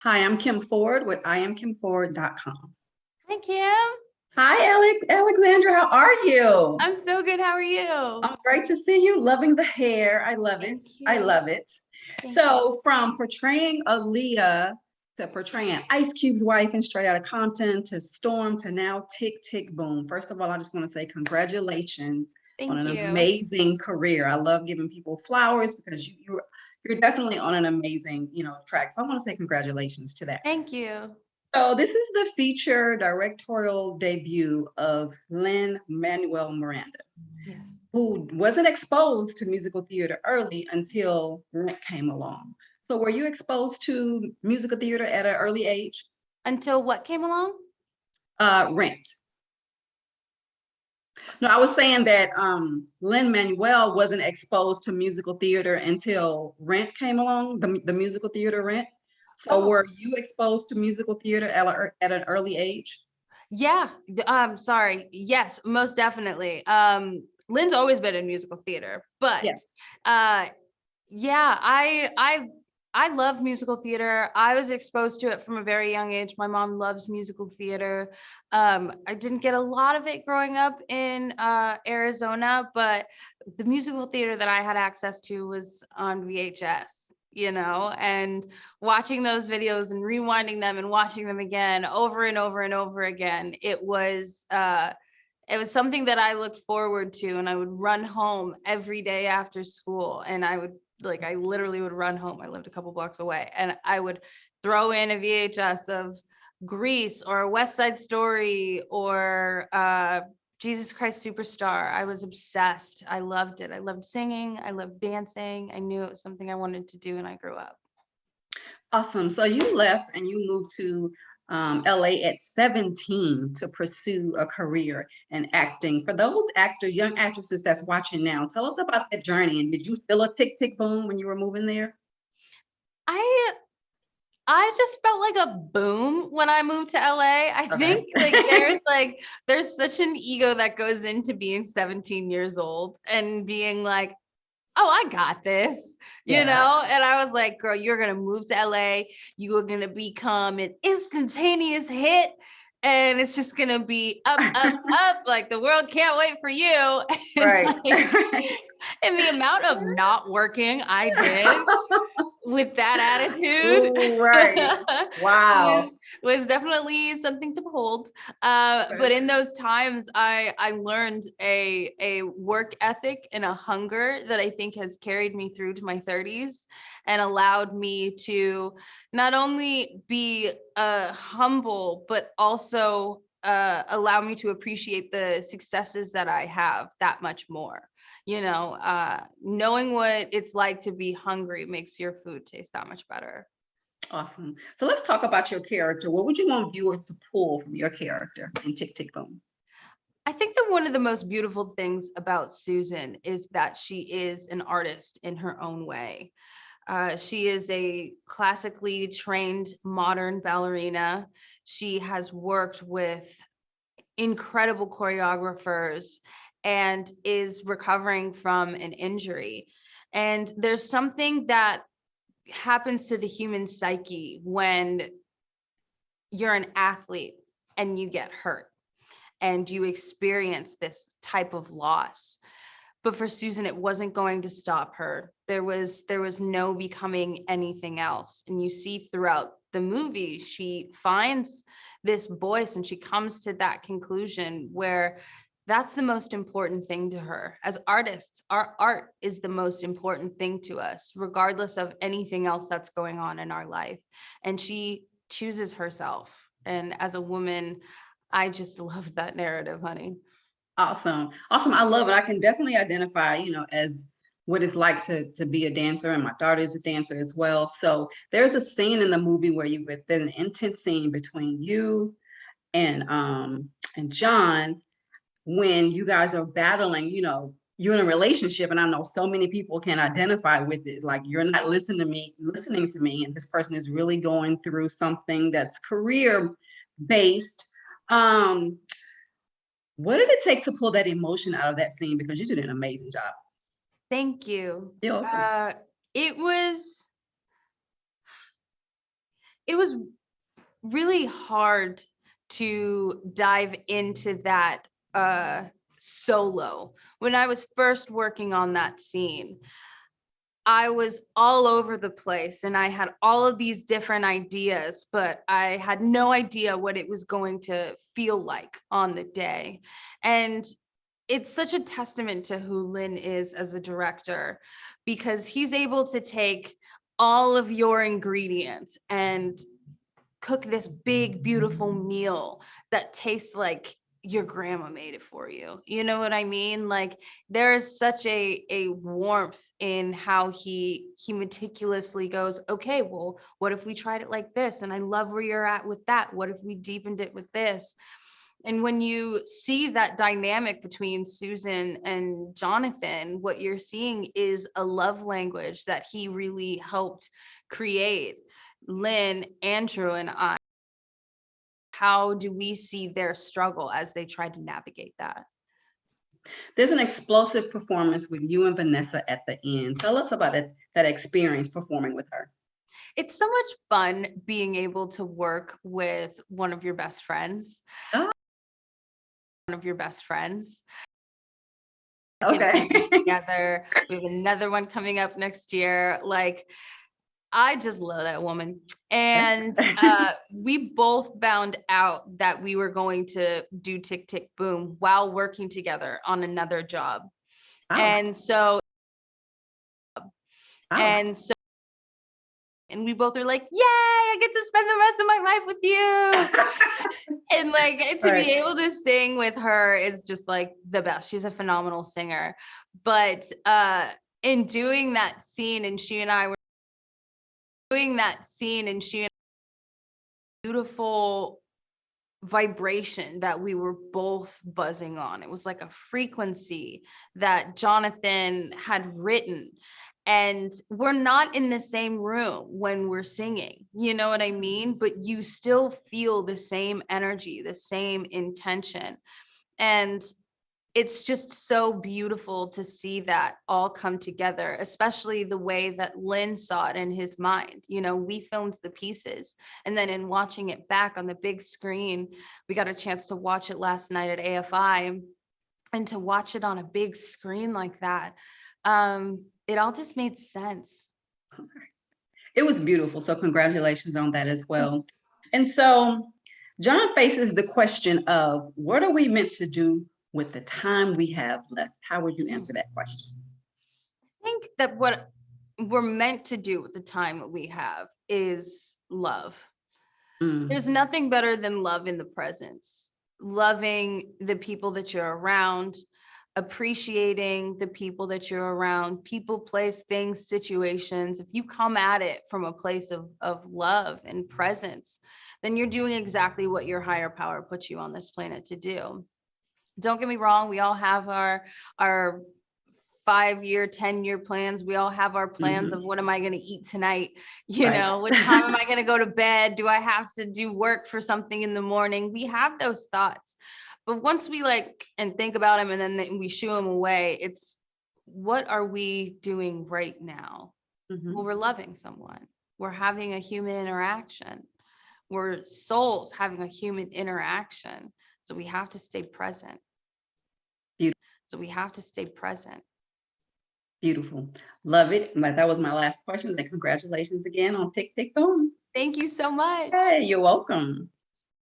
Hi, I'm Kim Ford with IamKimFord.com. Hi, Kim. Hi, Alexandra. How are you? I'm so good. How are you? I'm great to see you. Loving the hair. I love it. Thank I you. love it. Thank you. So, from portraying Aaliyah to portraying Ice Cube's wife in Straight Outta Compton to Storm to now Tick Tick Boom. First of all, I just want to say congratulations on Thank an you. amazing career. I love giving people flowers because you're definitely on an amazing, track. So I want to say congratulations to that. Thank you. So this is the feature directorial debut of Lin-Manuel Miranda, Yes. who wasn't exposed to musical theater early until Rent came along. So were you exposed to musical theater at an early age? Until what came along? Rent. No, I was saying that Lin-Manuel wasn't exposed to musical theater until Rent came along, the musical theater Rent. So Oh, were you exposed to musical theater at an early age? yeah. Sorry. Yes, most definitely. Lynn's always been in musical theater, but Yes. uh, yeah, I love musical theater. I was exposed to it from a very young age. My mom loves musical theater. I didn't get a lot of it growing up in Arizona, but the musical theater that I had access to was on VHS, and watching those videos and rewinding them and watching them again over and over and over again. It was something that I looked forward to, and I would run home every day after school, and I literally would run home. I lived a couple blocks away, and I would throw in a VHS of Grease or West Side Story or Jesus Christ Superstar. I was obsessed. I loved it. I loved singing. I loved dancing. I knew it was something I wanted to do, and I grew up. Awesome. So you left and you moved to LA at 17 to pursue a career in acting. For those actors, young actresses that's watching now, tell us about that journey. And did you feel a tick tick boom when you were moving there? I I just felt like a boom when I moved to LA. I Okay. think there's such an ego that goes into being 17 years old and being like, oh, I got this, Yeah. And I was like, girl, you're going to move to LA. You are going to become an instantaneous hit. And it's just going to be up, up, up. Like the world can't wait for you. And Right. like, and the amount of not working I did with that attitude Ooh, right. Wow. was was definitely something to behold. Okay. But in those times, I learned a work ethic and a hunger that I think has carried me through to my 30s and allowed me to not only be humble, but also allow me to appreciate the successes that I have that much more. Knowing what it's like to be hungry makes your food taste that much better. Awesome. So let's talk about your character. What would you want viewers to pull from your character in Tick Tick Boom? I think that one of the most beautiful things about Susan is that she is an artist in her own way. She is a classically trained modern ballerina. She has worked with incredible choreographers and is recovering from an injury. And there's something that happens to the human psyche when you're an athlete and you get hurt and you experience this type of loss. But for Susan, it wasn't going to stop her. There was no becoming anything else. And you see throughout the movie, she finds this voice and she comes to that conclusion where that's the most important thing to her. As artists, our art is the most important thing to us, regardless of anything else that's going on in our life. And she chooses herself. And as a woman, I just love that narrative, honey. Awesome. Awesome. I love it. I can definitely identify, as what it's like to be a dancer, and my daughter is a dancer as well. So there's a scene in the movie where there's an intense scene between you and John when you guys are battling, you're in a relationship, and I know so many people can identify with it. Like you're not listening to me, and this person is really going through something that's career based. Um, what did it take to pull that emotion out of that scene? Because you did an amazing job. Thank you. You're welcome. It was it was really hard to dive into that solo. When I was first working on that scene, I was all over the place and I had all of these different ideas, but I had no idea what it was going to feel like on the day. And it's such a testament to who Lin is as a director, because he's able to take all of your ingredients and cook this big, beautiful meal that tastes like your grandma made it for you. You know what I mean? Like, there's such a warmth in how he meticulously goes, okay, well, what if we tried it like this? And I love where you're at with that. What if we deepened it with this? And when you see that dynamic between Susan and Jonathan, what you're seeing is a love language that he really helped create. Lynn, Andrew, and I, how do we see their struggle as they try to navigate that? There's an explosive performance with you and Vanessa at the end. Tell us about it, that experience performing with her. It's so much fun being able to work with one of your best friends. Oh. One of your best friends. Okay. Together. We have another one coming up next year. Like, I just love that woman. And we both found out that we were going to do Tick, Tick, Boom while working together on another job. Oh. And so, and we both are like, yay, I get to spend the rest of my life with you. And like, to be able to sing with her is just like the best. She's a phenomenal singer. But in doing that scene, and she and I were doing that scene, and she and beautiful vibration that we were both buzzing on. It was like a frequency that Jonathan had written. And we're not in the same room when we're singing, you know what I mean? But you still feel the same energy, the same intention. And it's just so beautiful to see that all come together, especially the way that Lynn saw it in his mind. You know, we filmed the pieces, and then in watching it back on the big screen, we got a chance to watch it last night at AFI, and to watch it on a big screen like that, it all just made sense. It was beautiful. So congratulations on that as well. And so John faces the question of, what are we meant to do with the time we have left? How would you answer that question? I think that what we're meant to do with the time that we have is love. There's nothing better than love in the presence, loving the people that you're around, appreciating the people that you're around, people, place, things, situations. If you come at it from a place of love and presence, then you're doing exactly what your higher power puts you on this planet to do. Don't get me wrong, we all have our 5-year, 10-year plans. We all have our plans of, what am I going to eat tonight? You know, what time am I going to go to bed? Do I have to do work for something in the morning? We have those thoughts. But once we like and think about them and then we shoo them away, it's, what are we doing right now? Well, we're loving someone. We're having a human interaction. We're souls having a human interaction. So we have to stay present. So we have to stay present. Beautiful. Love it. But that was my last question. And congratulations again on Tick, Tick, Boom. Thank you so much. Hey, you're welcome.